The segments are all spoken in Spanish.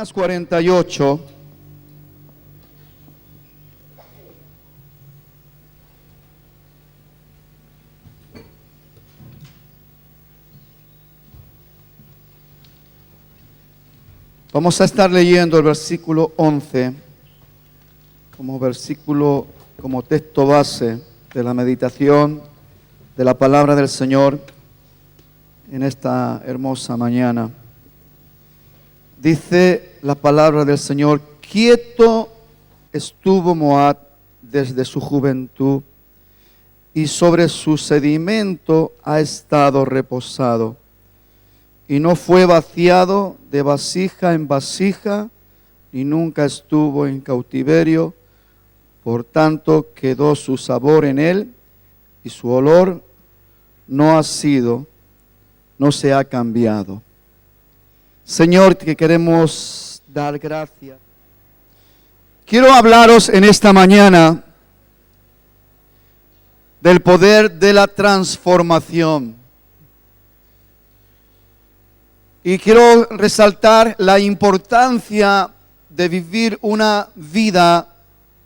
Jeremías 48. Vamos a estar leyendo el versículo 11 como versículo, como texto base de la meditación de la palabra del Señor en esta hermosa mañana. Dice la palabra del Señor: quieto estuvo Moab desde su juventud, y sobre su sedimento ha estado reposado, y no fue vaciado de vasija en vasija, ni nunca estuvo en cautiverio. Por tanto, quedó su sabor en él, y su olor no se ha cambiado. Señor, te queremos dar gracias. Quiero hablaros en esta mañana del poder de la transformación. Y quiero resaltar la importancia de vivir una vida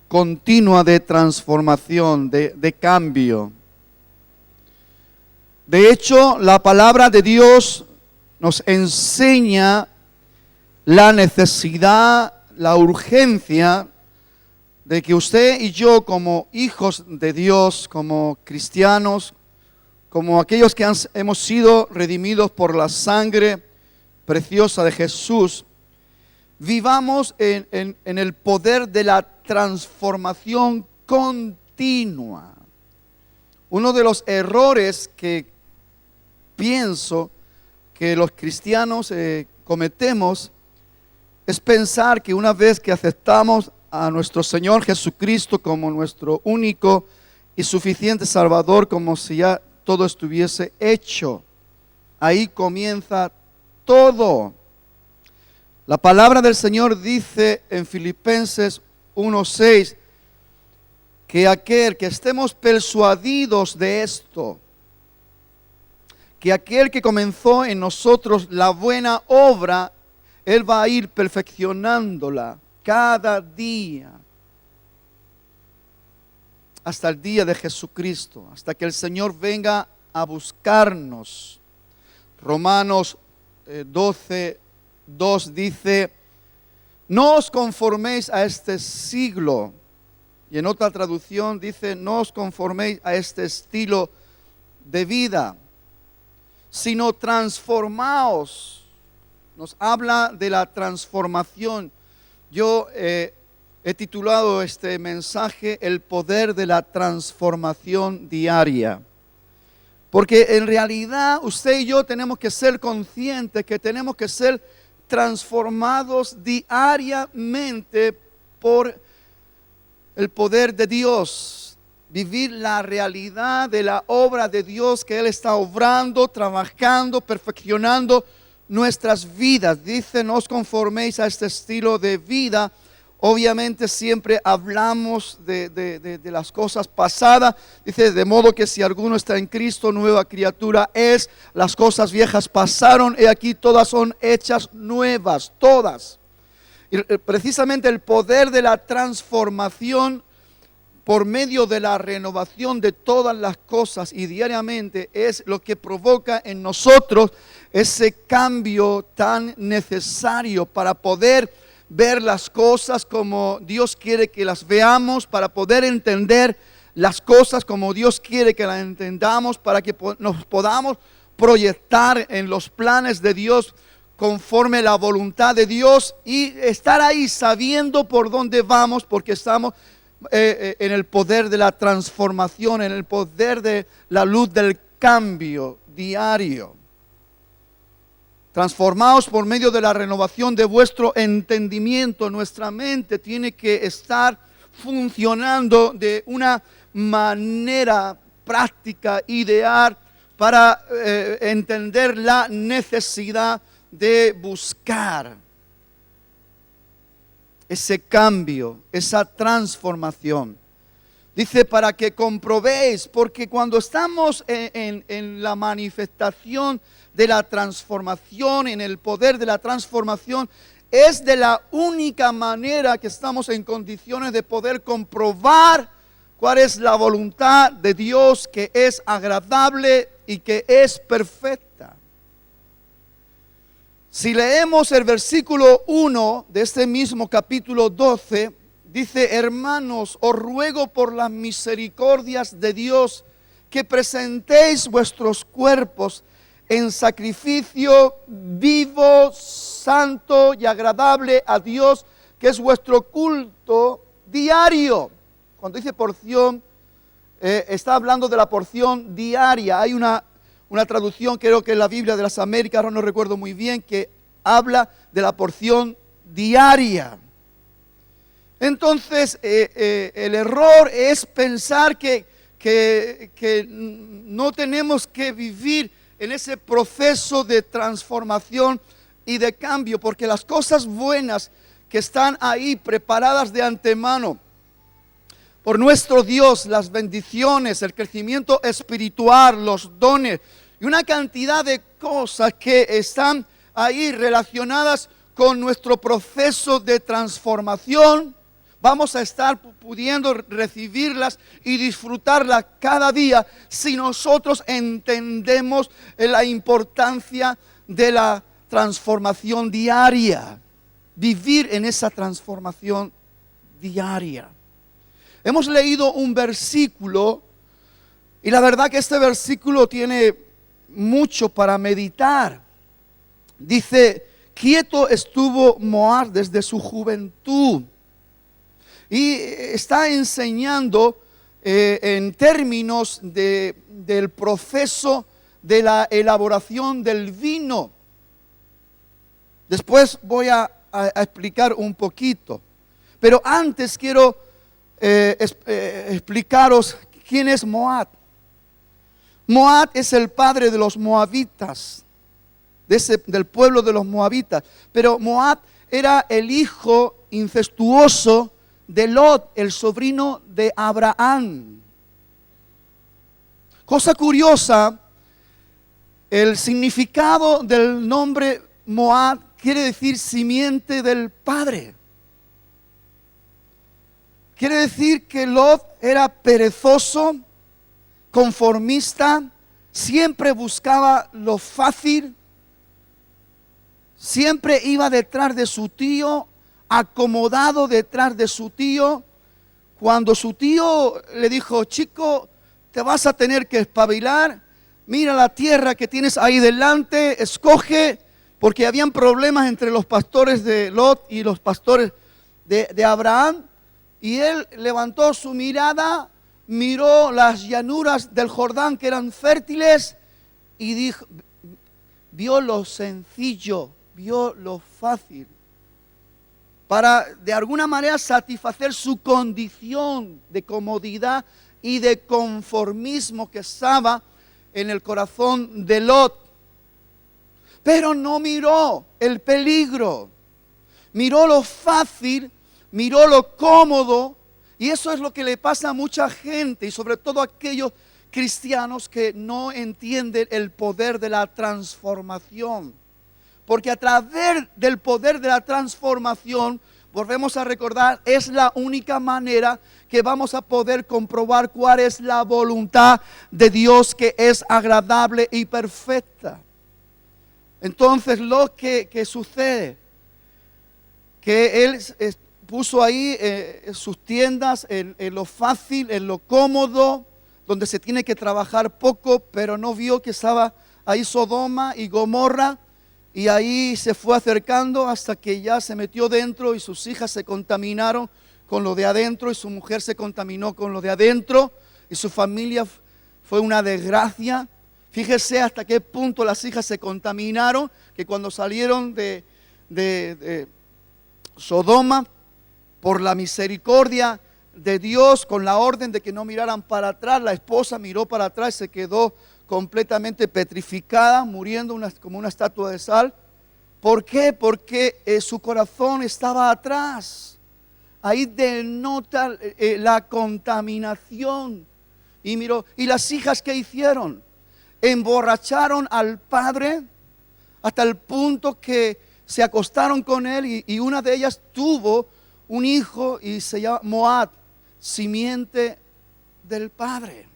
continua de transformación, de cambio. De hecho, la palabra de Dios nos enseña la necesidad, la urgencia de que usted y yo, como hijos de Dios, como cristianos, como aquellos que hemos sido redimidos por la sangre preciosa de Jesús, vivamos en el poder de la transformación continua. Uno de los errores que pienso que los cristianos cometemos es pensar que una vez que aceptamos a nuestro Señor Jesucristo como nuestro único y suficiente Salvador, como si ya todo estuviese hecho. Ahí comienza todo. La palabra del Señor dice en Filipenses 1:6 que estemos persuadidos de esto, que aquel que comenzó en nosotros la buena obra, Él va a ir perfeccionándola cada día, hasta el día de Jesucristo, hasta que el Señor venga a buscarnos. Romanos 12:2 dice: no os conforméis a este siglo. Y en otra traducción dice: no os conforméis a este estilo de vida, sino transformaos. Nos habla de la transformación. Yo he titulado este mensaje El poder de la transformación diaria. Porque en realidad usted y yo tenemos que ser conscientes que tenemos que ser transformados diariamente por el poder de Dios. Vivir la realidad de la obra de Dios que Él está obrando, trabajando, perfeccionando nuestras vidas. Dice: no os conforméis a este estilo de vida. Obviamente siempre hablamos de las cosas pasadas. Dice: de modo que si alguno está en Cristo, nueva criatura es. Las cosas viejas pasaron, y aquí todas son hechas nuevas, todas. Y precisamente el poder de la transformación por medio de la renovación de todas las cosas y diariamente es lo que provoca en nosotros ese cambio tan necesario para poder ver las cosas como Dios quiere que las veamos, para poder entender las cosas como Dios quiere que las entendamos, para que nos podamos proyectar en los planes de Dios conforme la voluntad de Dios y estar ahí sabiendo por dónde vamos, porque estamos en el poder de la transformación, en el poder de la luz del cambio diario. Transformaos por medio de la renovación de vuestro entendimiento. Nuestra mente tiene que estar funcionando de una manera práctica, ideal, para entender la necesidad de buscar ese cambio, esa transformación. Dice: para que comprobéis, porque cuando estamos en la manifestación de la transformación, en el poder de la transformación, es de la única manera que estamos en condiciones de poder comprobar cuál es la voluntad de Dios, que es agradable y que es perfecta. Si leemos el versículo 1 de este mismo capítulo 12, dice: hermanos, os ruego por las misericordias de Dios que presentéis vuestros cuerpos en sacrificio vivo, santo y agradable a Dios, que es vuestro culto diario. Cuando dice porción, está hablando de la porción diaria. Hay una traducción, creo que en la Biblia de las Américas, ahora no recuerdo muy bien, que habla de la porción diaria. Entonces, el error es pensar que no tenemos que vivir en ese proceso de transformación y de cambio, porque las cosas buenas que están ahí preparadas de antemano por nuestro Dios, las bendiciones, el crecimiento espiritual, los dones y una cantidad de cosas que están ahí relacionadas con nuestro proceso de transformación, vamos a estar pudiendo recibirlas y disfrutarlas cada día si nosotros entendemos la importancia de la transformación diaria. Vivir en esa transformación diaria. Hemos leído un versículo y la verdad que este versículo tiene mucho para meditar. Dice: quieto estuvo Moab desde su juventud. Y está enseñando en términos del proceso de la elaboración del vino. Después voy a explicar un poquito. Pero antes quiero explicaros quién es Moab. Moab es el padre de los moabitas, del pueblo de los moabitas. Pero Moab era el hijo incestuoso de Lot, el sobrino de Abraham. Cosa curiosa, el significado del nombre Moab quiere decir simiente del padre. Quiere decir que Lot era perezoso, conformista, siempre buscaba lo fácil, siempre iba detrás de su tío, acomodado detrás de su tío. Cuando su tío le dijo: chico, te vas a tener que espabilar, mira la tierra que tienes ahí delante, escoge, porque habían problemas entre los pastores de Lot y los pastores de Abraham. Y él levantó su mirada, miró las llanuras del Jordán que eran fértiles y dijo, vio lo sencillo, vio lo fácil, para de alguna manera satisfacer su condición de comodidad y de conformismo que estaba en el corazón de Lot. Pero no miró el peligro, miró lo fácil, miró lo cómodo. Y eso es lo que le pasa a mucha gente, y sobre todo a aquellos cristianos que no entienden el poder de la transformación. Porque a través del poder de la transformación, volvemos a recordar, es la única manera que vamos a poder comprobar cuál es la voluntad de Dios, que es agradable y perfecta. Entonces lo que sucede, que él puso ahí sus tiendas en lo fácil, en lo cómodo, donde se tiene que trabajar poco, pero no vio que estaba ahí Sodoma y Gomorra, y ahí se fue acercando hasta que ya se metió dentro y sus hijas se contaminaron con lo de adentro y su mujer se contaminó con lo de adentro y su familia fue una desgracia. Fíjese hasta qué punto las hijas se contaminaron, que cuando salieron de Sodoma, por la misericordia de Dios, con la orden de que no miraran para atrás, la esposa miró para atrás y se quedó completamente petrificada, muriendo como una estatua de sal. ¿Por qué? Porque su corazón estaba atrás. Ahí denota la contaminación. Y miró, ¿y las hijas qué hicieron? Emborracharon al padre hasta el punto que se acostaron con él y una de ellas tuvo un hijo y se llama Moab, simiente del padre.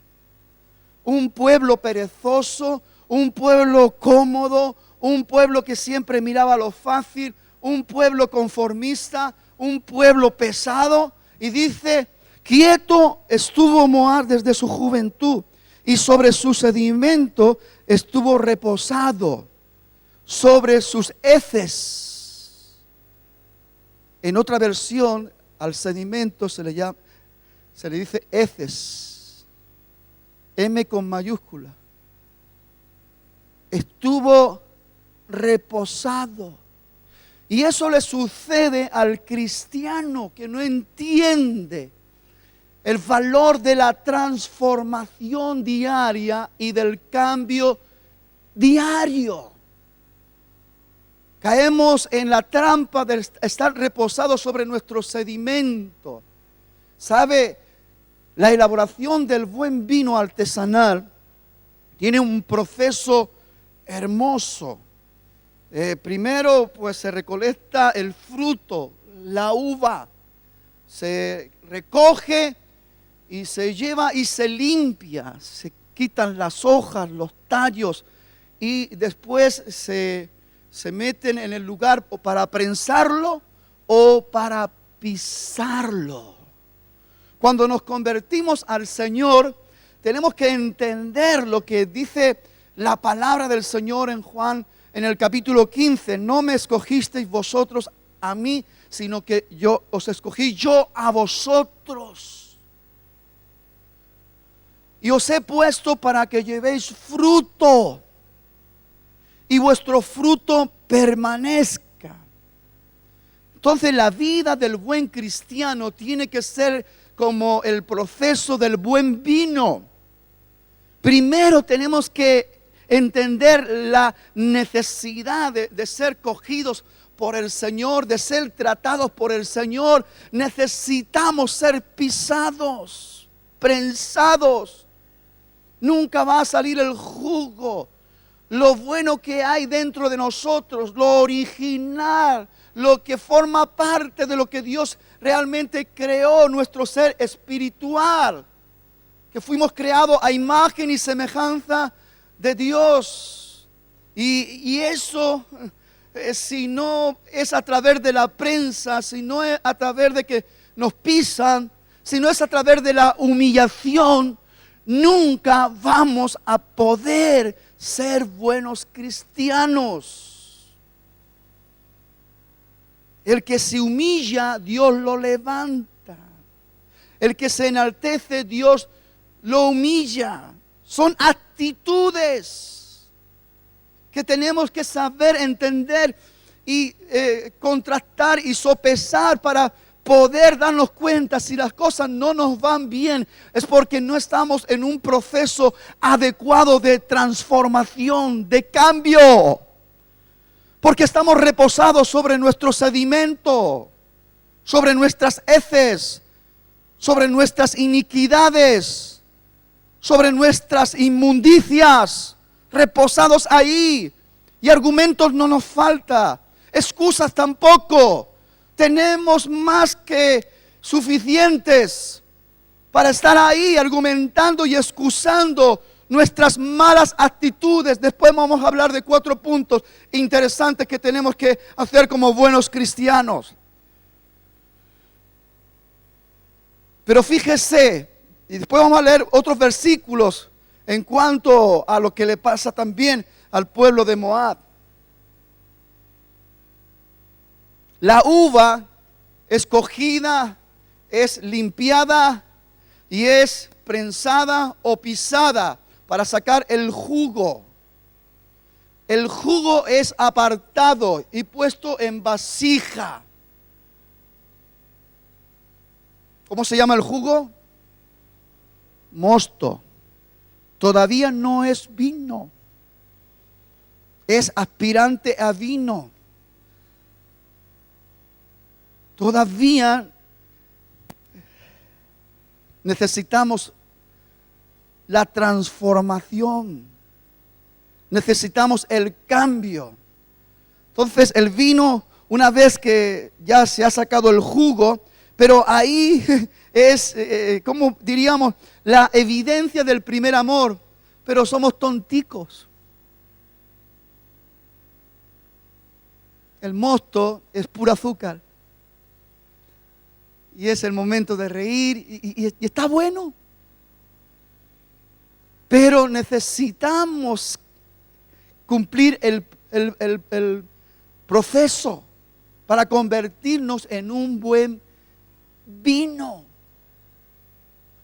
Un pueblo perezoso, un pueblo cómodo, un pueblo que siempre miraba lo fácil, un pueblo conformista, un pueblo pesado. Y dice, quieto estuvo Moab desde su juventud y sobre su sedimento estuvo reposado, sobre sus heces. En otra versión al sedimento se le dice heces, M con mayúscula. Estuvo reposado. Y eso le sucede al cristiano que no entiende el valor de la transformación diaria y del cambio diario. Caemos en la trampa de estar reposados sobre nuestro sedimento. ¿Sabe? La elaboración del buen vino artesanal tiene un proceso hermoso. Primero, pues se recolecta el fruto, la uva. Se recoge y se lleva y se limpia. Se quitan las hojas, los tallos y después se meten en el lugar o para prensarlo o para pisarlo. Cuando nos convertimos al Señor, tenemos que entender lo que dice la palabra del Señor en Juan, en el capítulo 15. No me escogisteis vosotros a mí, sino que yo os escogí yo a vosotros. Y os he puesto para que llevéis fruto y vuestro fruto permanezca. Entonces la vida del buen cristiano tiene que ser como el proceso del buen vino. Primero tenemos que entender la necesidad de ser cogidos por el Señor, de ser tratados por el Señor. Necesitamos ser pisados, prensados. Nunca va a salir el jugo, lo bueno que hay dentro de nosotros, lo original, lo que forma parte de lo que Dios realmente creó, nuestro ser espiritual, que fuimos creados a imagen y semejanza de Dios. Y eso, si no es a través de la prensa, si no es a través de que nos pisan, si no es a través de la humillación, nunca vamos a poder ser buenos cristianos. El que se humilla, Dios lo levanta. El que se enaltece, Dios lo humilla. Son actitudes que tenemos que saber entender y contrastar y sopesar para poder darnos cuenta si las cosas no nos van bien. Es porque no estamos en un proceso adecuado de transformación, de cambio. Porque estamos reposados sobre nuestro sedimento, sobre nuestras heces, sobre nuestras iniquidades, sobre nuestras inmundicias, reposados ahí. Y argumentos no nos falta, excusas tampoco. Tenemos más que suficientes para estar ahí argumentando y excusando nuestras malas actitudes. Después vamos a hablar de 4 puntos interesantes que tenemos que hacer como buenos cristianos. Pero fíjese, y después vamos a leer otros versículos en cuanto a lo que le pasa también al pueblo de Moab. La uva escogida es limpiada y es prensada o pisada para sacar el jugo. El jugo es apartado y puesto en vasija. ¿Cómo se llama el jugo? Mosto. Todavía no es vino. Es aspirante a vino. Todavía necesitamos la transformación. Necesitamos el cambio. Entonces el vino, una vez que ya se ha sacado el jugo, pero ahí es, como diríamos, la evidencia del primer amor, pero somos tonticos. El mosto es puro azúcar. Y es el momento de reír y está bueno. Pero necesitamos cumplir el proceso para convertirnos en un buen vino.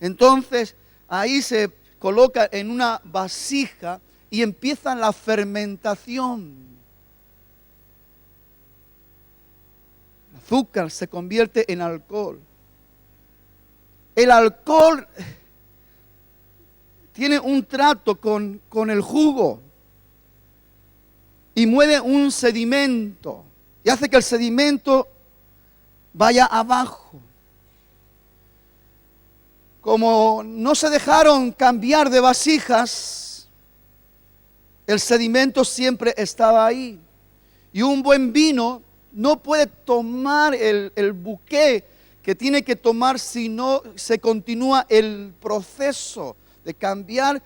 Entonces, ahí se coloca en una vasija y empieza la fermentación. El azúcar se convierte en alcohol. El alcohol tiene un trato con el jugo y mueve un sedimento y hace que el sedimento vaya abajo. Como no se dejaron cambiar de vasijas, el sedimento siempre estaba ahí. Y un buen vino no puede tomar el buque que tiene que tomar si no se continúa el proceso de cambiar,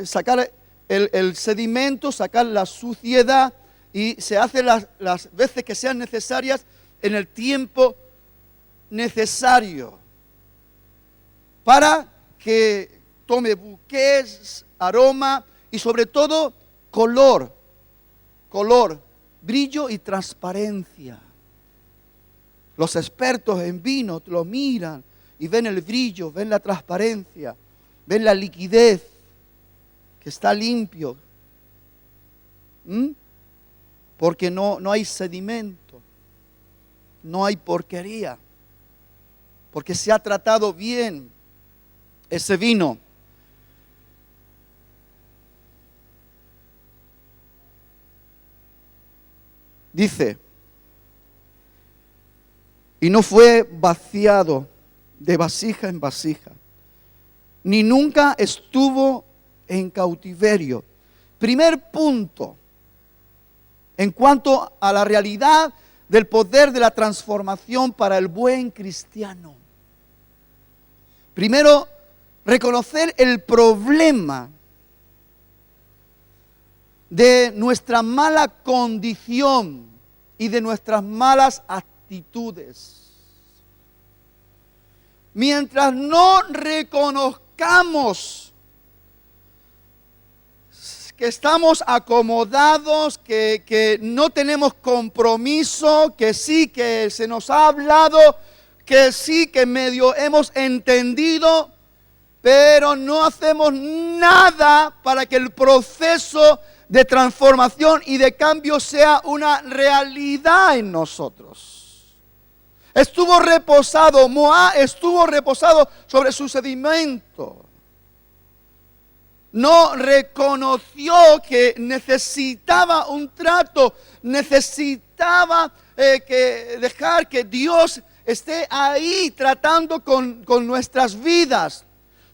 sacar el sedimento, sacar la suciedad, y se hace las veces que sean necesarias en el tiempo necesario para que tome buques, aroma y sobre todo color, brillo y transparencia. Los expertos en vino lo miran y ven el brillo, ven la transparencia, ven la liquidez, que está limpio. Porque no hay sedimento, no hay porquería, porque se ha tratado bien ese vino. Dice, y no fue vaciado de vasija en vasija, ni nunca estuvo en cautiverio. Primer punto, en cuanto a la realidad del poder de la transformación para el buen cristiano. Primero, reconocer el problema de nuestra mala condición y de nuestras malas actitudes. Mientras no reconozcamos que estamos acomodados, que no tenemos compromiso, que sí que se nos ha hablado, que sí que medio hemos entendido, pero no hacemos nada para que el proceso de transformación y de cambio sea una realidad en nosotros. Moab estuvo reposado sobre su sedimento. No reconoció que necesitaba un trato, necesitaba dejar que Dios esté ahí tratando con nuestras vidas.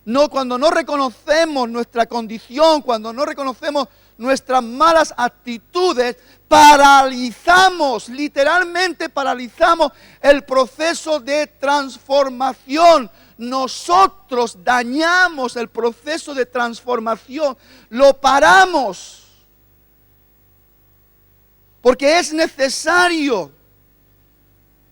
No, cuando no reconocemos nuestra condición, cuando no reconocemos nuestras malas actitudes, paralizamos, literalmente paralizamos el proceso de transformación. Nosotros dañamos el proceso de transformación, lo paramos, porque es necesario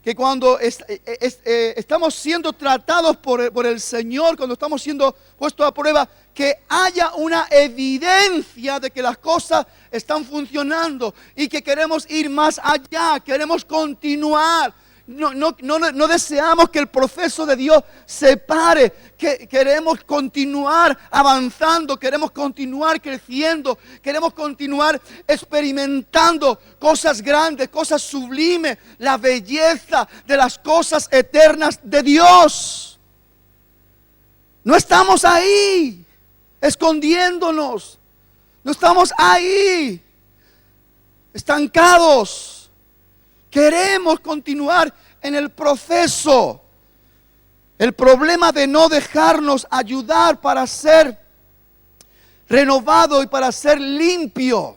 que cuando estamos siendo tratados por el Señor, cuando estamos siendo puestos a prueba, que haya una evidencia de que las cosas están funcionando y que queremos ir más allá, queremos continuar. No deseamos que el proceso de Dios se pare, que queremos continuar avanzando, queremos continuar creciendo, queremos continuar experimentando cosas grandes, cosas sublimes, la belleza de las cosas eternas de Dios. No estamos ahí escondiéndonos, no estamos ahí estancados. Queremos continuar en el proceso. El problema de no dejarnos ayudar para ser renovado y para ser limpio.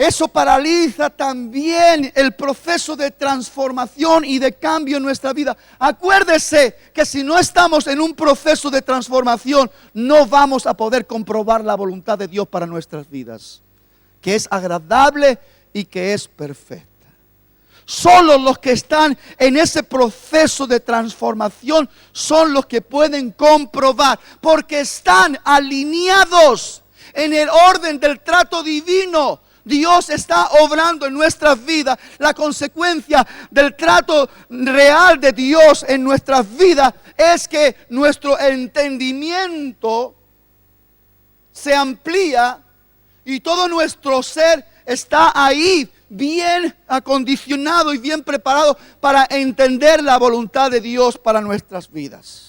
Eso paraliza también el proceso de transformación y de cambio en nuestra vida. Acuérdese que si no estamos en un proceso de transformación, no vamos a poder comprobar la voluntad de Dios para nuestras vidas, que es agradable y que es perfecta. Solo los que están en ese proceso de transformación son los que pueden comprobar, porque están alineados en el orden del trato divino. Dios está obrando en nuestras vidas. La consecuencia del trato real de Dios en nuestras vidas es que nuestro entendimiento se amplía y todo nuestro ser está ahí bien acondicionado y bien preparado para entender la voluntad de Dios para nuestras vidas.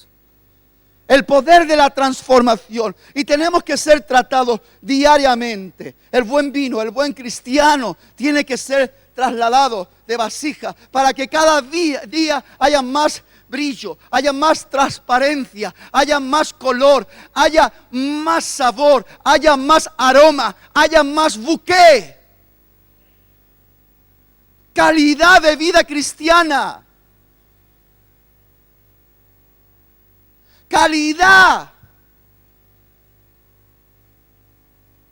El poder de la transformación. Y tenemos que ser tratados diariamente. El buen vino, el buen cristiano tiene que ser trasladado de vasija para que cada día haya más brillo, haya más transparencia, haya más color, haya más sabor, haya más aroma, haya más bouquet. Calidad de vida cristiana. Calidad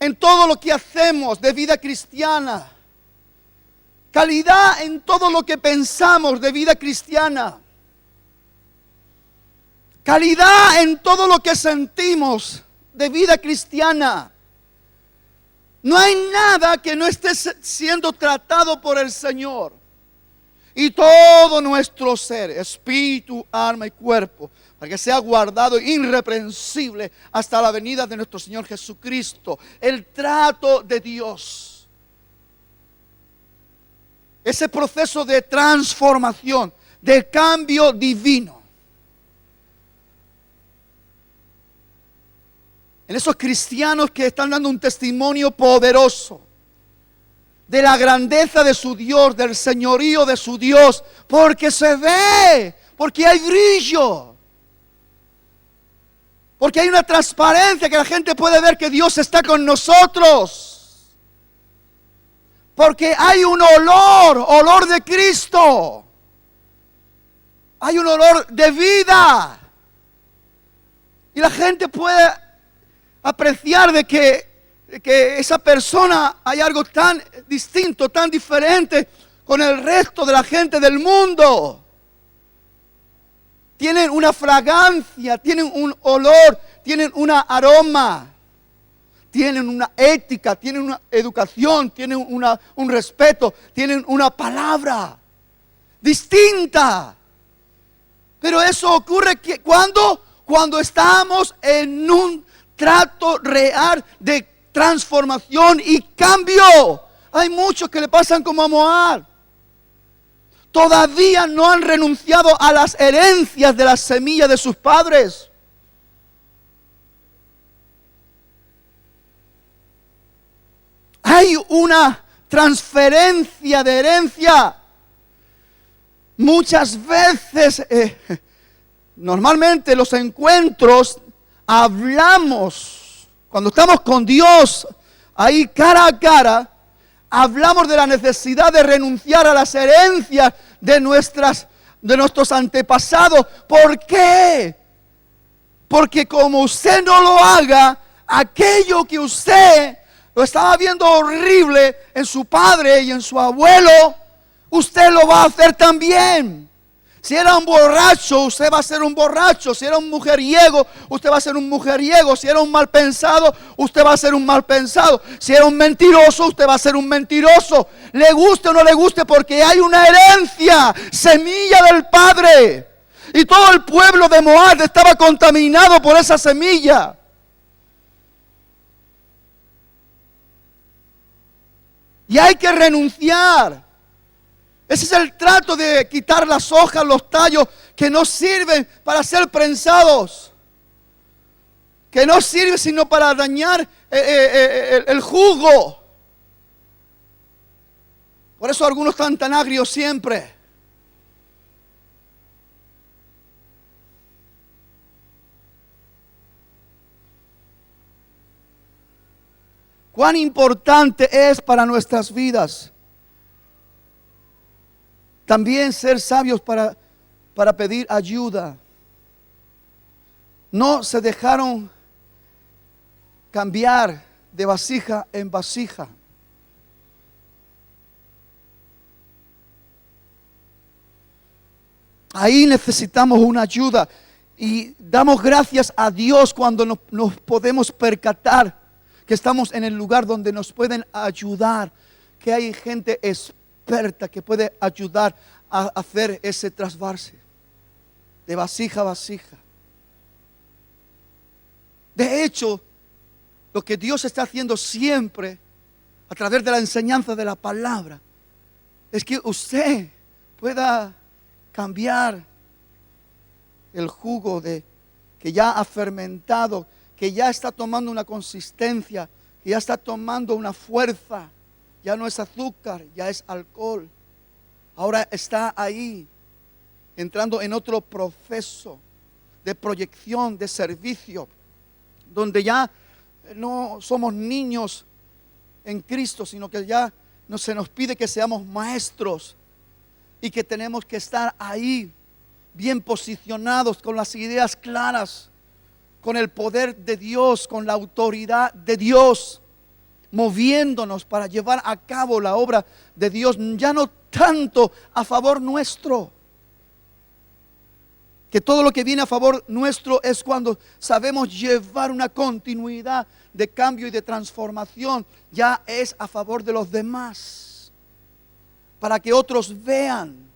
en todo lo que hacemos de vida cristiana. Calidad en todo lo que pensamos de vida cristiana. Calidad en todo lo que sentimos de vida cristiana. No hay nada que no esté siendo tratado por el Señor. Y todo nuestro ser, espíritu, alma y cuerpo, para que sea guardado irreprensible hasta la venida de nuestro Señor Jesucristo. El trato de Dios. Ese proceso de transformación, de cambio divino. En esos cristianos que están dando un testimonio poderoso de la grandeza de su Dios, del señorío de su Dios, porque se ve, porque hay brillo, porque hay una transparencia que la gente puede ver que Dios está con nosotros, porque hay un olor de Cristo, hay un olor de vida, y la gente puede apreciar de que esa persona hay algo tan distinto, tan diferente con el resto de la gente del mundo. Tienen una fragancia, tienen un olor, tienen una aroma, tienen una ética, tienen una educación, tienen un respeto, tienen una palabra distinta. Pero eso ocurre cuando estamos en un trato real de transformación y cambio. Hay muchos que le pasan como a Moab. Todavía no han renunciado a las herencias de la semilla de sus padres. Hay una transferencia de herencia. Muchas veces, normalmente los encuentros hablamos. Cuando estamos con Dios, ahí cara a cara, hablamos de la necesidad de renunciar a las herencias de nuestros antepasados. ¿Por qué? Porque como usted no lo haga, aquello que usted lo estaba viendo horrible en su padre y en su abuelo, usted lo va a hacer también. Si era un borracho, usted va a ser un borracho. Si era un mujeriego, usted va a ser un mujeriego. Si era un mal pensado, usted va a ser un mal pensado. Si era un mentiroso, usted va a ser un mentiroso. Le guste o no le guste, porque hay una herencia, semilla del Padre. Y todo el pueblo de Moab estaba contaminado por esa semilla. Y hay que renunciar. Ese es el trato de quitar las hojas, los tallos que no sirven para ser prensados. Que no sirven sino para dañar el jugo. Por eso algunos están tan agrios siempre. cuán importante es para nuestras vidas también ser sabios para pedir ayuda. No se dejaron cambiar de vasija en vasija. Ahí necesitamos una ayuda y damos gracias a Dios cuando nos podemos percatar que estamos en el lugar donde nos pueden ayudar, que hay gente experta que puede ayudar a hacer ese trasvase de vasija a vasija. De hecho, lo que Dios está haciendo siempre a través de la enseñanza de la palabra es que usted pueda cambiar el jugo que ya ha fermentado, que ya está tomando una consistencia, que ya está tomando una fuerza. Ya no es azúcar, ya es alcohol. Ahora está ahí, entrando en otro proceso de proyección, de servicio, donde ya no somos niños en Cristo, sino que ya no se nos pide que seamos maestros y que tenemos que estar ahí bien posicionados, con las ideas claras, con el poder de Dios, con la autoridad de Dios, moviéndonos para llevar a cabo la obra de Dios, ya no tanto a favor nuestro. Que todo lo que viene a favor nuestro es cuando sabemos llevar una continuidad de cambio y de transformación. Ya es a favor de los demás, para que otros vean.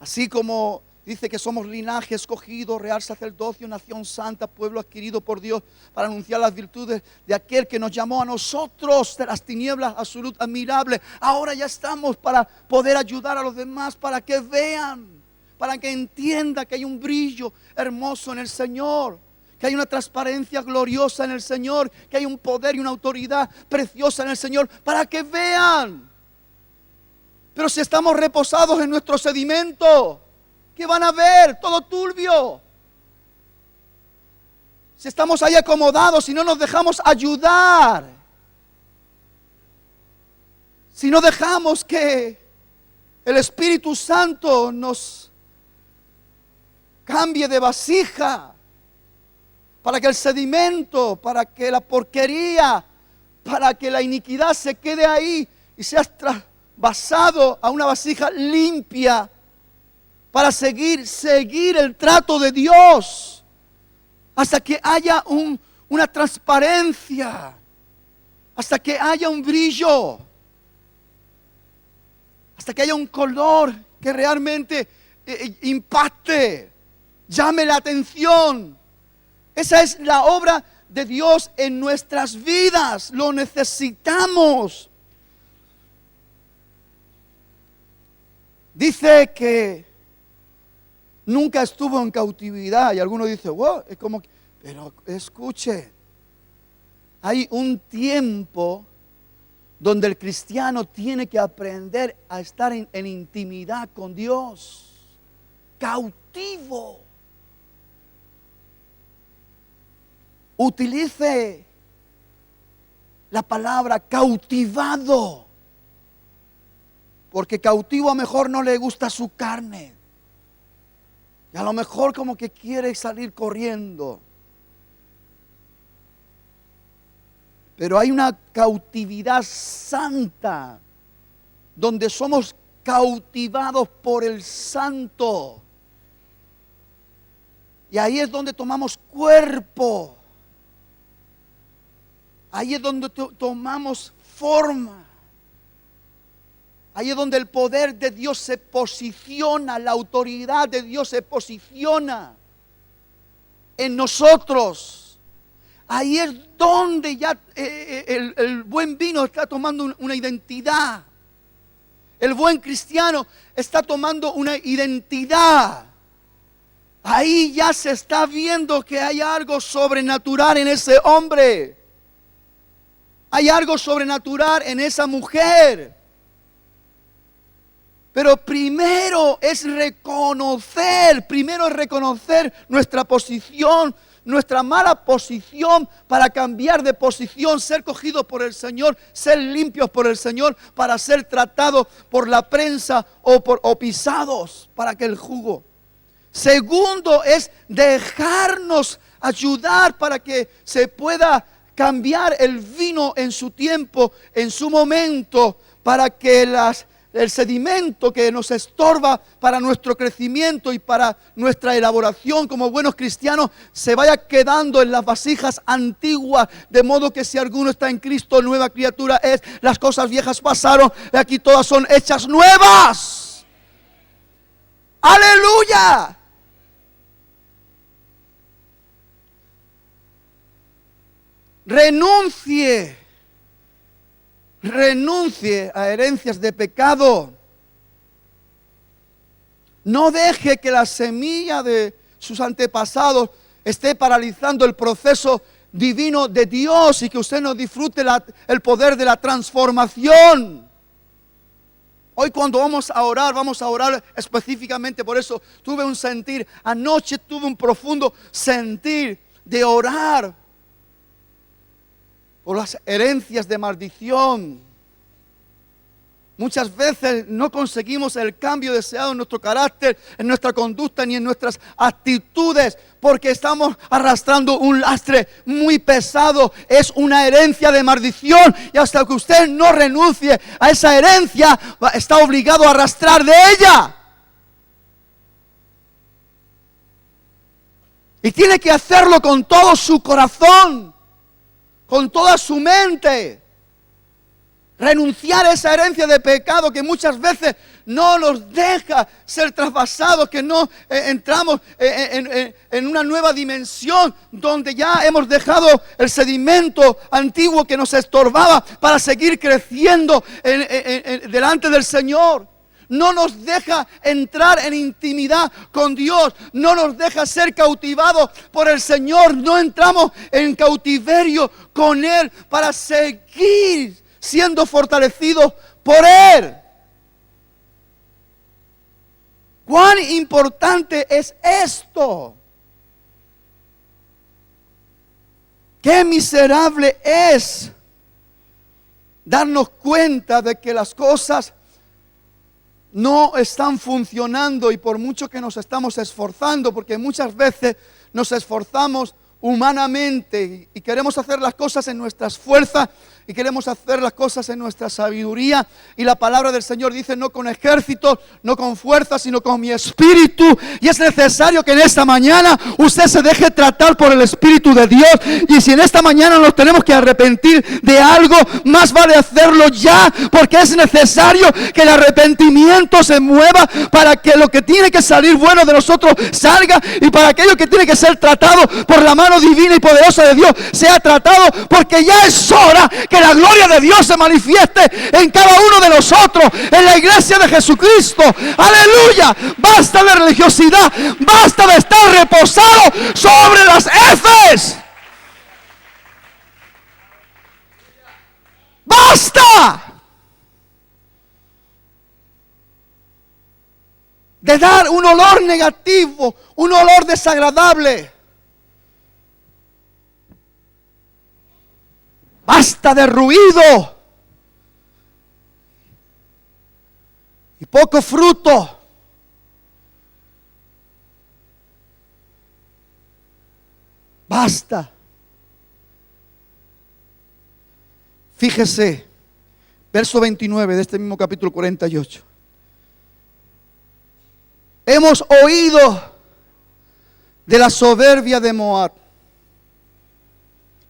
Así como dice que somos linaje escogido, real sacerdocio, nación santa, pueblo adquirido por Dios, para anunciar las virtudes de aquel que nos llamó a nosotros de las tinieblas a su luz admirable. Ahora ya estamos para poder ayudar a los demás, para que vean, para que entienda que hay un brillo hermoso en el Señor, que hay una transparencia gloriosa en el Señor, que hay un poder y una autoridad preciosa en el Señor, para que vean. Pero si estamos reposados en nuestro sedimento, ¿qué van a ver? Todo turbio. Si estamos ahí acomodados, si no nos dejamos ayudar, si no dejamos que el Espíritu Santo nos cambie de vasija, para que el sedimento, para que la porquería, para que la iniquidad se quede ahí y sea trasvasado a una vasija limpia, para seguir el trato de Dios, hasta que haya una transparencia, hasta que haya un brillo, hasta que haya un color que realmente impacte, llame la atención. Esa es la obra de Dios en nuestras vidas. Lo necesitamos. Dice que nunca estuvo en cautividad. Y algunos dicen, wow, es como, pero escuche, hay un tiempo donde el cristiano tiene que aprender a estar en intimidad con Dios. Cautivo. Utilice la palabra cautivado, porque cautivo a lo mejor no le gusta su carne, y a lo mejor como que quiere salir corriendo. Pero hay una cautividad santa, donde somos cautivados por el Santo, y ahí es donde tomamos cuerpo. Ahí es donde tomamos forma. Ahí es donde el poder de Dios se posiciona, la autoridad de Dios se posiciona en nosotros. Ahí es donde ya el buen vino está tomando una identidad. El buen cristiano está tomando una identidad. Ahí ya se está viendo que hay algo sobrenatural en ese hombre. Hay algo sobrenatural en esa mujer. Pero primero es reconocer nuestra posición nuestra mala posición para cambiar de posición, ser cogidos por el Señor, ser limpios por el Señor, para ser tratados por la prensa o pisados para que el jugo. Segundo es dejarnos ayudar para que se pueda cambiar el vino en su tiempo, en su momento, para que el sedimento que nos estorba para nuestro crecimiento y para nuestra elaboración como buenos cristianos se vaya quedando en las vasijas antiguas, de modo que si alguno está en Cristo, nueva criatura es, las cosas viejas pasaron y aquí todas son hechas nuevas. ¡Aleluya! Renuncie a herencias de pecado. No deje que la semilla de sus antepasados esté paralizando el proceso divino de Dios y que usted no disfrute el poder de la transformación. Hoy cuando vamos a orar específicamente por eso. Tuve un sentir, anoche tuve un profundo sentir de orar por las herencias de maldición. Muchas veces no conseguimos el cambio deseado en nuestro carácter, en nuestra conducta ni en nuestras actitudes, porque estamos arrastrando un lastre muy pesado. Es una herencia de maldición y hasta que usted no renuncie a esa herencia, está obligado a arrastrar de ella. Y tiene que hacerlo con todo su corazón, con toda su mente. Renunciar a esa herencia de pecado que muchas veces no nos deja ser traspasados, que no entramos en una nueva dimensión donde ya hemos dejado el sedimento antiguo que nos estorbaba para seguir creciendo delante del Señor. No nos deja entrar en intimidad con Dios. No nos deja ser cautivados por el Señor. No entramos en cautiverio con Él para seguir siendo fortalecidos por Él. ¿Cuán importante es esto? Qué miserable es darnos cuenta de que las cosas no están funcionando y por mucho que nos estamos esforzando, porque muchas veces nos esforzamos humanamente y queremos hacer las cosas en nuestras fuerzas y queremos hacer las cosas en nuestra sabiduría, y la palabra del Señor dice: no con ejércitos, no con fuerza, sino con mi espíritu. Y es necesario que en esta mañana usted se deje tratar por el Espíritu de Dios, y si en esta mañana nos tenemos que arrepentir de algo, más vale hacerlo ya, porque es necesario que el arrepentimiento se mueva para que lo que tiene que salir bueno de nosotros salga, y para aquello que tiene que ser tratado por la mano divina y poderosa de Dios sea tratado, porque ya es hora que la gloria de Dios se manifieste en cada uno de nosotros, en la iglesia de Jesucristo. Aleluya. Basta de religiosidad, basta de estar reposado sobre las heces. Basta de dar un olor negativo, un olor desagradable. Basta de ruido y poco fruto. Basta. Fíjese, verso 29 de este mismo capítulo 48. Hemos oído de la soberbia de Moab,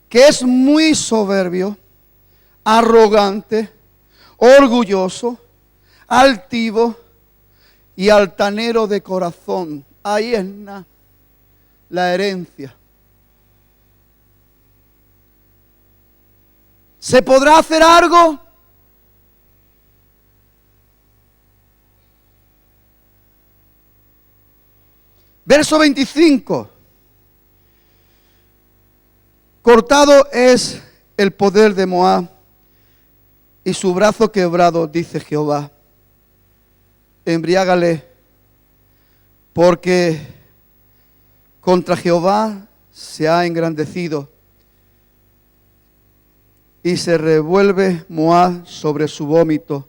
que es muy soberbio, arrogante, orgulloso, altivo y altanero de corazón. Ahí es la herencia. ¿Se podrá hacer algo? Verso 25. Cortado es el poder de Moab y su brazo quebrado, dice Jehová. Embriágale, porque contra Jehová se ha engrandecido y se revuelve Moab sobre su vómito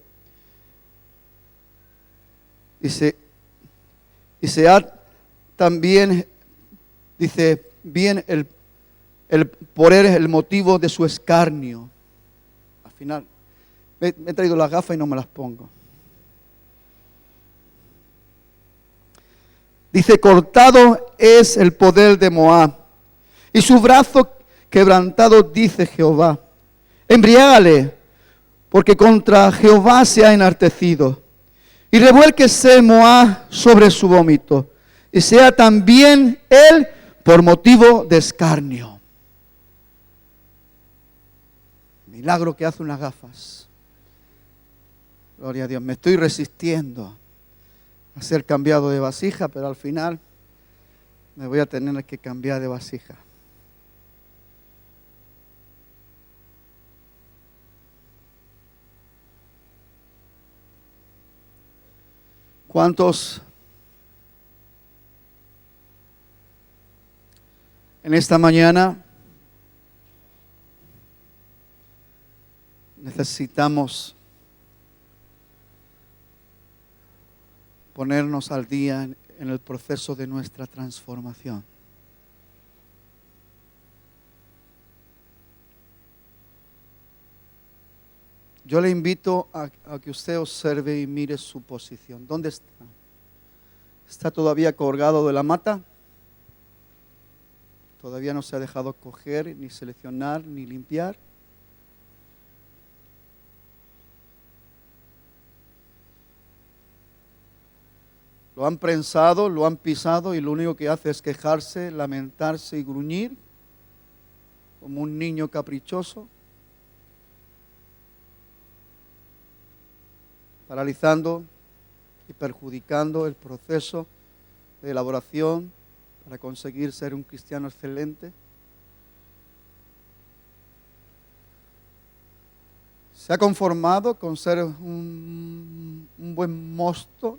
y se ha también, dice, bien por él es el motivo de su escarnio. Al final, me he traído las gafas y no me las pongo. Dice, cortado es el poder de Moab, y su brazo quebrantado, dice Jehová. Embriágale, porque contra Jehová se ha enartecido. Y revuélquese Moab sobre su vómito, y sea también él por motivo de escarnio. Milagro que hace unas gafas. Gloria a Dios, me estoy resistiendo a ser cambiado de vasija, pero al final me voy a tener que cambiar de vasija. ¿Cuántos en esta mañana necesitamos ponernos al día en el proceso de nuestra transformación? Yo le invito a que usted observe y mire su posición. ¿Dónde está? ¿Está todavía colgado de la mata? ¿Todavía no se ha dejado coger, ni seleccionar, ni limpiar? Lo han prensado, lo han pisado y lo único que hace es quejarse, lamentarse y gruñir como un niño caprichoso, paralizando y perjudicando el proceso de elaboración para conseguir ser un cristiano excelente. Se ha conformado con ser un buen mosto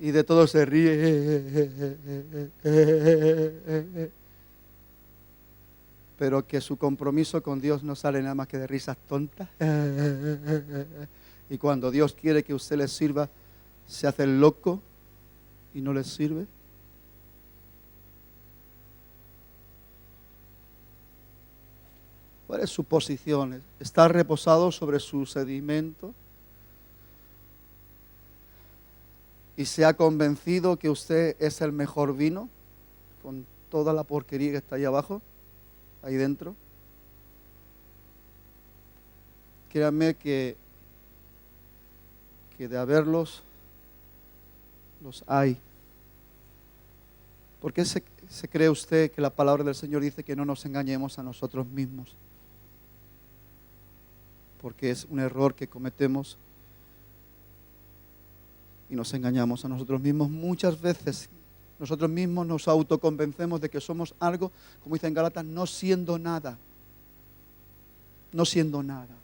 y de todo se ríe, pero que su compromiso con Dios no sale nada más que de risas tontas. Y cuando Dios quiere que usted le sirva, se hace el loco y no le sirve. ¿Cuál es su posición? ¿Está reposado sobre su sedimento? ¿Y se ha convencido que usted es el mejor vino con toda la porquería que está ahí abajo, ahí dentro? Créanme que de haberlos, los hay. ¿Por qué se cree usted que la palabra del Señor dice que no nos engañemos a nosotros mismos? Porque es un error que cometemos y nos engañamos a nosotros mismos. Muchas veces nosotros mismos nos autoconvencemos de que somos algo, como dice en Gálatas, no siendo nada. No siendo nada.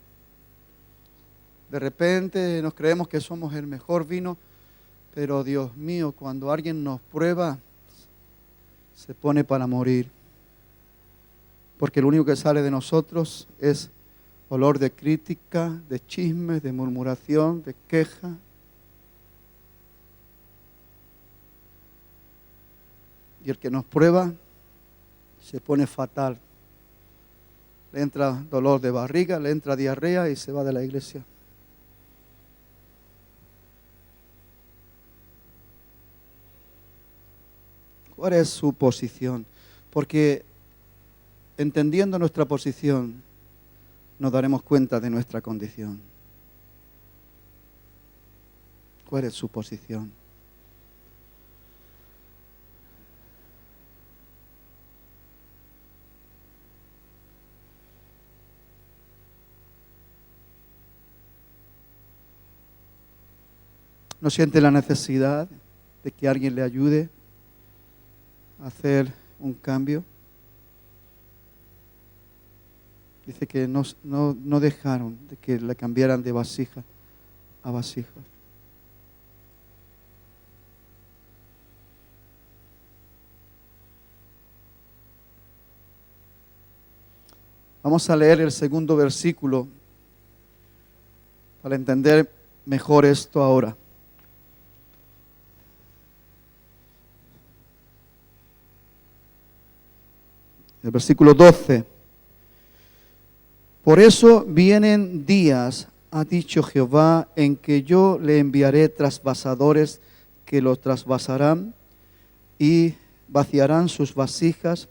De repente nos creemos que somos el mejor vino, pero Dios mío, cuando alguien nos prueba, se pone para morir. Porque lo único que sale de nosotros es olor de crítica, de chisme, de murmuración, de queja. Y el que nos prueba se pone fatal. Le entra dolor de barriga, le entra diarrea y se va de la iglesia. ¿Cuál es su posición? Porque entendiendo nuestra posición, nos daremos cuenta de nuestra condición. ¿Cuál es su posición? ¿No siente la necesidad de que alguien le ayude a hacer un cambio? Dice que no dejaron de que le cambiaran de vasija a vasija. Vamos a leer el segundo versículo para entender mejor esto ahora. El versículo 12. Por eso vienen días, ha dicho Jehová, en que yo le enviaré trasvasadores que los trasvasarán y vaciarán sus vasijas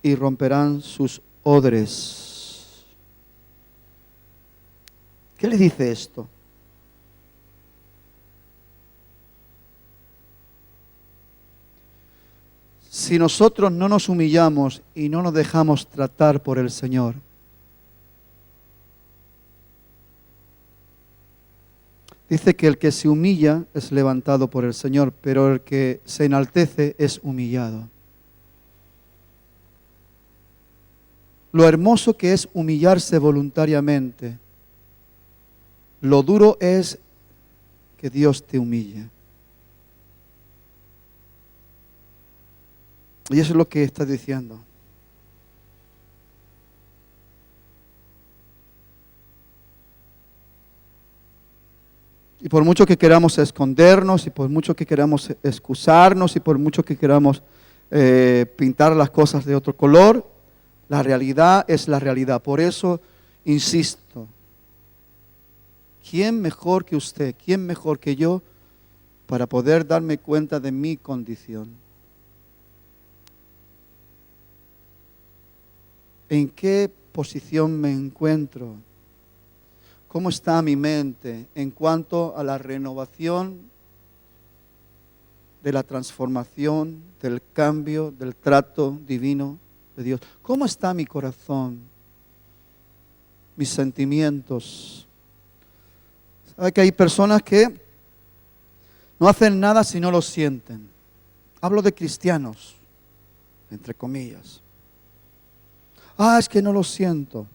y romperán sus odres. ¿Qué le dice esto? Si nosotros no nos humillamos y no nos dejamos tratar por el Señor, dice que el que se humilla es levantado por el Señor, pero el que se enaltece es humillado. Lo hermoso que es humillarse voluntariamente, lo duro es que Dios te humille. Y eso es lo que está diciendo. Y por mucho que queramos escondernos, y por mucho que queramos excusarnos, y por mucho que queramos pintar las cosas de otro color, la realidad es la realidad. Por eso, insisto, ¿quién mejor que usted, quién mejor que yo para poder darme cuenta de mi condición? ¿En qué posición me encuentro? ¿Cómo está mi mente en cuanto a la renovación, de la transformación, del cambio, del trato divino de Dios? ¿Cómo está mi corazón, mis sentimientos? ¿Sabe que hay personas que no hacen nada si no lo sienten? Hablo de cristianos, entre comillas. Es que no lo siento.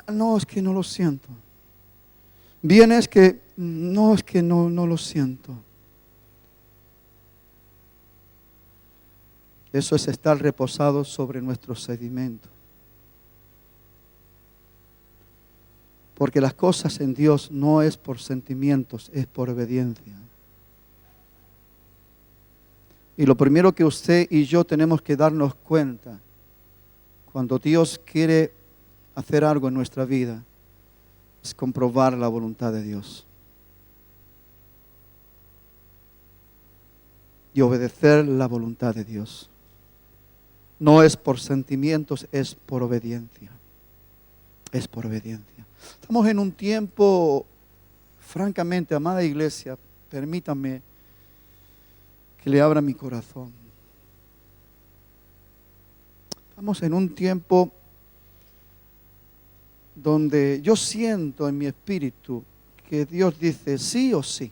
No, es que no lo siento. Vienes que, no, es que no lo siento. Eso es estar reposado sobre nuestro sedimento. Porque las cosas en Dios no es por sentimientos, es por obediencia. Y lo primero que usted y yo tenemos que darnos cuenta, cuando Dios quiere hacer algo en nuestra vida, es comprobar la voluntad de Dios. Y obedecer la voluntad de Dios. No es por sentimientos, es por obediencia. Es por obediencia. Estamos en un tiempo, francamente, amada iglesia, permítame que le abra mi corazón. Estamos en un tiempo donde yo siento en mi espíritu que Dios dice sí o sí.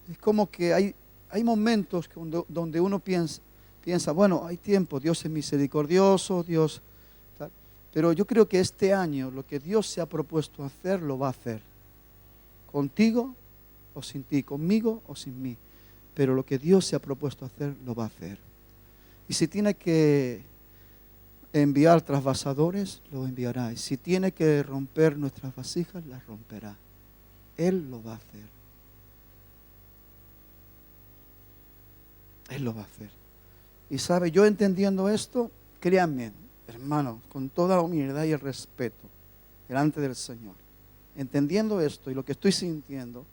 Es como que hay momentos donde uno piensa, bueno, hay tiempo, Dios es misericordioso, Dios tal. Pero yo creo que este año lo que Dios se ha propuesto hacer, lo va a hacer. Contigo o sin ti, conmigo o sin mí. Pero lo que Dios se ha propuesto hacer, lo va a hacer. Y si tiene que enviar trasvasadores, lo enviará. Y si tiene que romper nuestras vasijas, las romperá. Él lo va a hacer. Él lo va a hacer. Y sabe, yo entendiendo esto, créanme, hermano, con toda la humildad y el respeto delante del Señor, entendiendo esto y lo que estoy sintiendo,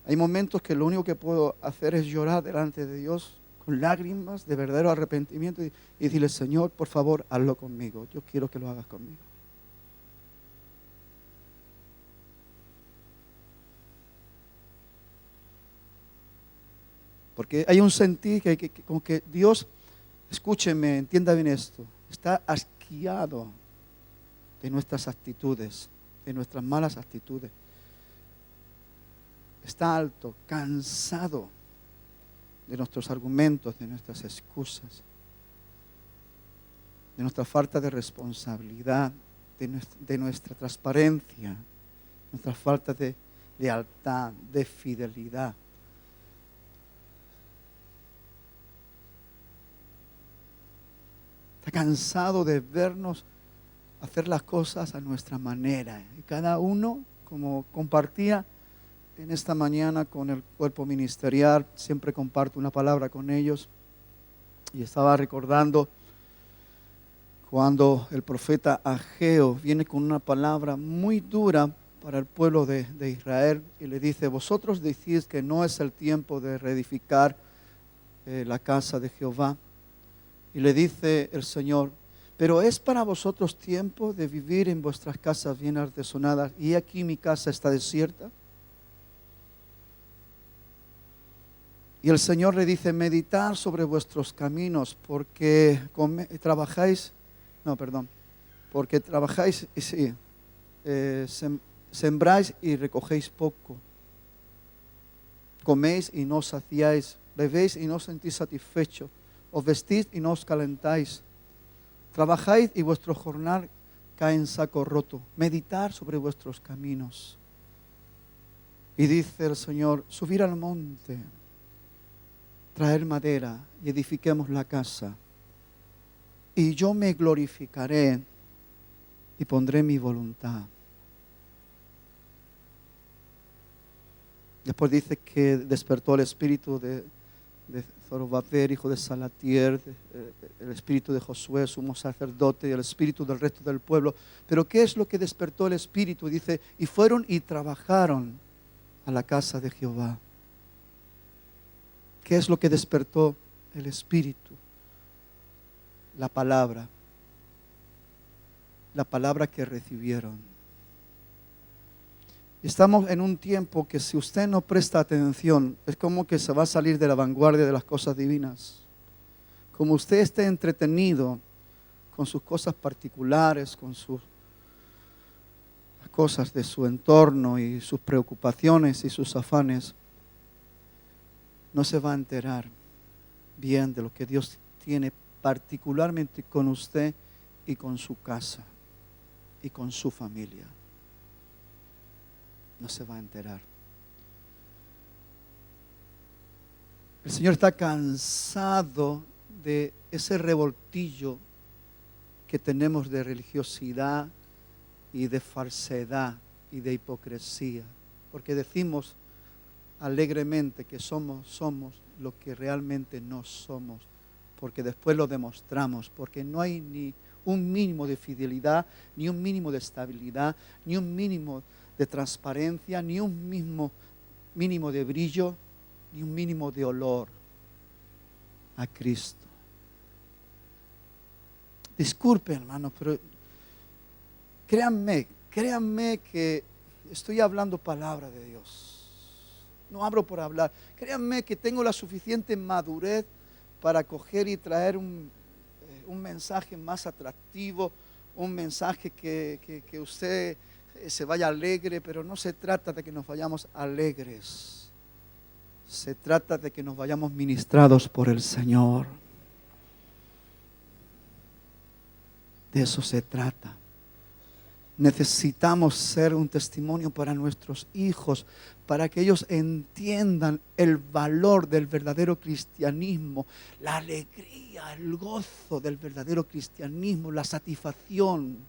hay momentos que lo único que puedo hacer es llorar delante de Dios con lágrimas de verdadero arrepentimiento y decirle, Señor, por favor, hazlo conmigo. Yo quiero que lo hagas conmigo. Porque hay un sentir que como que Dios, escúcheme, entienda bien esto, está asqueado de nuestras actitudes, de nuestras malas actitudes. Está alto, cansado de nuestros argumentos, de nuestras excusas, de nuestra falta de responsabilidad, de nuestra transparencia, nuestra falta de lealtad, de fidelidad. Está cansado de vernos hacer las cosas a nuestra manera. Y cada uno, como compartía en esta mañana con el cuerpo ministerial, siempre comparto una palabra con ellos. Y estaba recordando cuando el profeta Ageo viene con una palabra muy dura para el pueblo de Israel y le dice: vosotros decís que no es el tiempo de reedificar la casa de Jehová. Y le dice el Señor: pero es para vosotros tiempo de vivir en vuestras casas bien artesonadas, y aquí mi casa está desierta. Y el Señor le dice: meditar sobre vuestros caminos, porque trabajáis, sembráis y recogéis poco, coméis y no os saciáis, bebéis y no os sentís satisfechos, os vestís y no os calentáis, trabajáis y vuestro jornal cae en saco roto. Meditar sobre vuestros caminos. Y dice el Señor: subir al monte, traer madera y edifiquemos la casa, y yo me glorificaré y pondré mi voluntad. Después dice que despertó el espíritu de Zorobabel, hijo de Salatiel, el espíritu de Josué, sumo sacerdote, y el espíritu del resto del pueblo. Pero ¿qué es lo que despertó el espíritu? Dice: y fueron y trabajaron a la casa de Jehová. ¿Qué es lo que despertó el espíritu? La palabra que recibieron. Estamos en un tiempo que si usted no presta atención, es como que se va a salir de la vanguardia de las cosas divinas. Como usted esté entretenido con sus cosas particulares, con sus cosas de su entorno y sus preocupaciones y sus afanes, no se va a enterar bien de lo que Dios tiene particularmente con usted y con su casa y con su familia. No se va a enterar. El Señor está cansado de ese revoltillo que tenemos de religiosidad y de falsedad y de hipocresía, porque decimos alegremente que somos lo que realmente no somos, porque después lo demostramos, porque no hay ni un mínimo de fidelidad, ni un mínimo de estabilidad, ni un mínimo de transparencia, ni un mínimo de brillo, ni un mínimo de olor a Cristo. Disculpen, hermano, pero créanme que estoy hablando palabra de Dios. No hablo por hablar. Créanme que tengo la suficiente madurez para coger y traer un mensaje más atractivo, un mensaje que usted se vaya alegre, pero no se trata de que nos vayamos alegres. Se trata de que nos vayamos ministrados por el Señor. De eso se trata. Necesitamos ser un testimonio para nuestros hijos, para que ellos entiendan el valor del verdadero cristianismo, la alegría, el gozo del verdadero cristianismo, la satisfacción.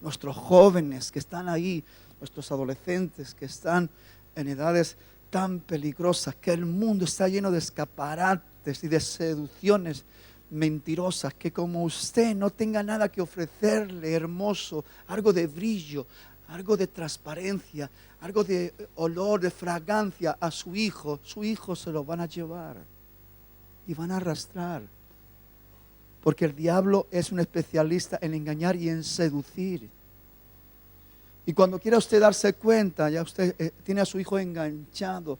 Nuestros jóvenes que están ahí, nuestros adolescentes que están en edades tan peligrosas, que el mundo está lleno de escaparates y de seducciones mentirosas, que como usted no tenga nada que ofrecerle hermoso, algo de brillo, algo de transparencia, algo de olor, de fragancia a su hijo se lo van a llevar y van a arrastrar. Porque el diablo es un especialista en engañar y en seducir. Y cuando quiera usted darse cuenta, ya usted tiene a su hijo enganchado,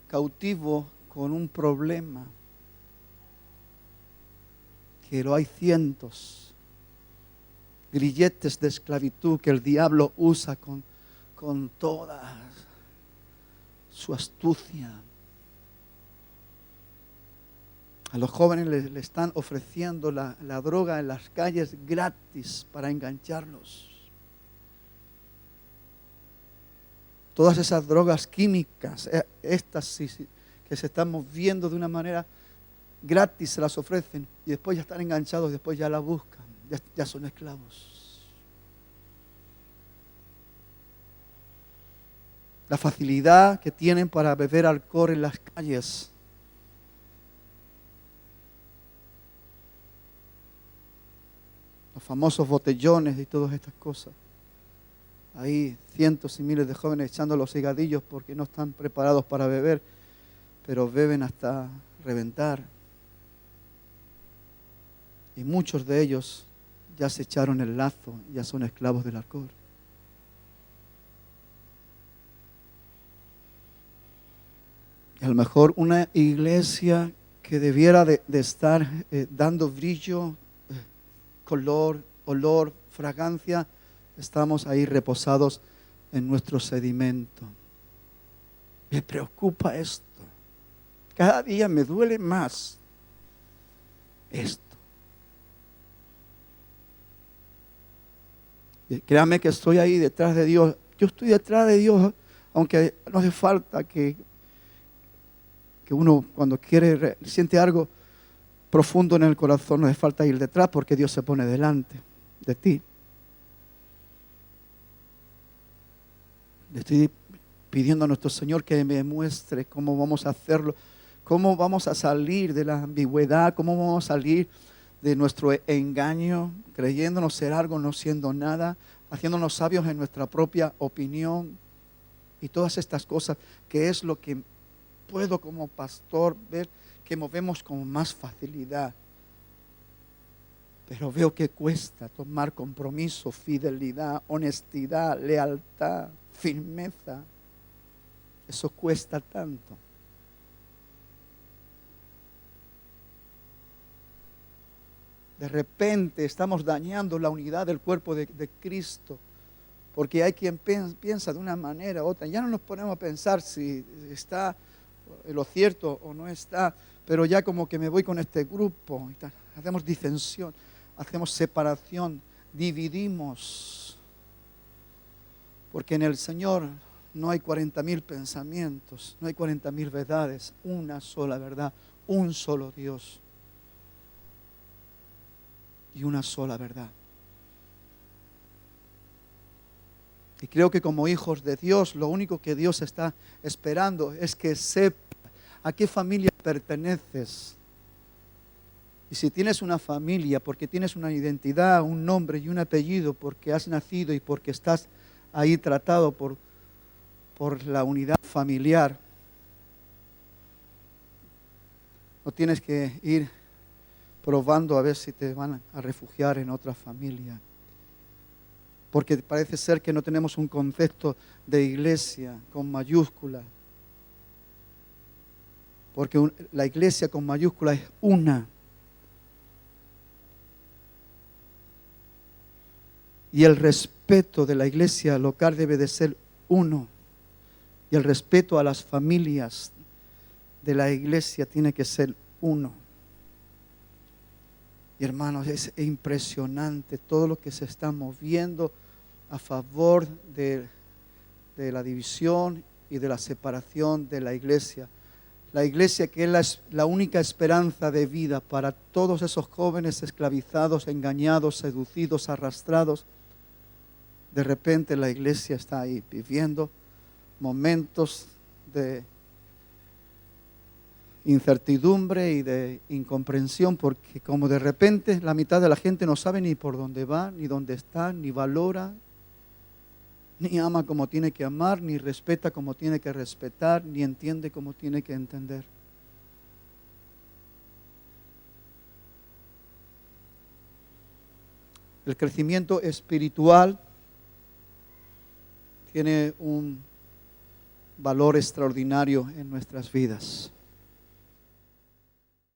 cautivo con un problema, que lo hay cientos, grilletes de esclavitud que el diablo usa con toda su astucia. A los jóvenes le están ofreciendo la droga en las calles gratis para engancharlos. Todas esas drogas químicas, estas que se están moviendo de una manera gratis se las ofrecen y después ya están enganchados, después ya la buscan, ya son esclavos. La facilidad que tienen para beber alcohol en las calles. Los famosos botellones y todas estas cosas. Ahí cientos y miles de jóvenes echando los higadillos porque no están preparados para beber, pero beben hasta reventar. Y muchos de ellos ya se echaron el lazo, ya son esclavos del alcohol. Y a lo mejor una iglesia que debiera de estar dando brillo, color, olor, fragancia, estamos ahí reposados en nuestro sedimento. Me preocupa esto. Cada día me duele más esto. Y créame que estoy ahí detrás de Dios. Yo estoy detrás de Dios, aunque no hace falta que uno cuando siente algo profundo en el corazón, no hace falta ir detrás porque Dios se pone delante de ti. Le estoy pidiendo a nuestro Señor que me muestre cómo vamos a hacerlo, cómo vamos a salir de la ambigüedad, cómo vamos a salir de nuestro engaño, creyéndonos ser algo, no siendo nada, haciéndonos sabios en nuestra propia opinión y todas estas cosas, que es lo que puedo como pastor ver que movemos con más facilidad. Pero veo que cuesta tomar compromiso, fidelidad, honestidad, lealtad, firmeza. Eso cuesta tanto. De repente estamos dañando la unidad del cuerpo de Cristo, porque hay quien piensa de una manera u otra. Ya no nos ponemos a pensar si está lo cierto o no está, pero ya como que me voy con este grupo. Hacemos disensión, hacemos separación, dividimos. Porque en el Señor no hay 40,000 pensamientos, no hay 40,000 verdades, una sola verdad, un solo Dios y una sola verdad. Y creo que como hijos de Dios, lo único que Dios está esperando es que sepa a qué familia perteneces. Y si tienes una familia, porque tienes una identidad, un nombre y un apellido, porque has nacido y porque estás ahí tratado por la unidad familiar, no tienes que ir probando a ver si te van a refugiar en otra familia. Porque parece ser que no tenemos un concepto de iglesia con mayúscula. Porque la iglesia con mayúscula es una. Y el respeto de la iglesia local debe de ser uno. Y el respeto a las familias de la iglesia tiene que ser uno. Y hermanos, es impresionante todo lo que se está moviendo a favor de la división y de la separación de la iglesia. La iglesia que es la única esperanza de vida para todos esos jóvenes esclavizados, engañados, seducidos, arrastrados. De repente la iglesia está ahí viviendo momentos de incertidumbre y de incomprensión, porque como de repente la mitad de la gente no sabe ni por dónde va, ni dónde está, ni valora, ni ama como tiene que amar, ni respeta como tiene que respetar, ni entiende como tiene que entender. El crecimiento espiritual tiene un valor extraordinario en nuestras vidas.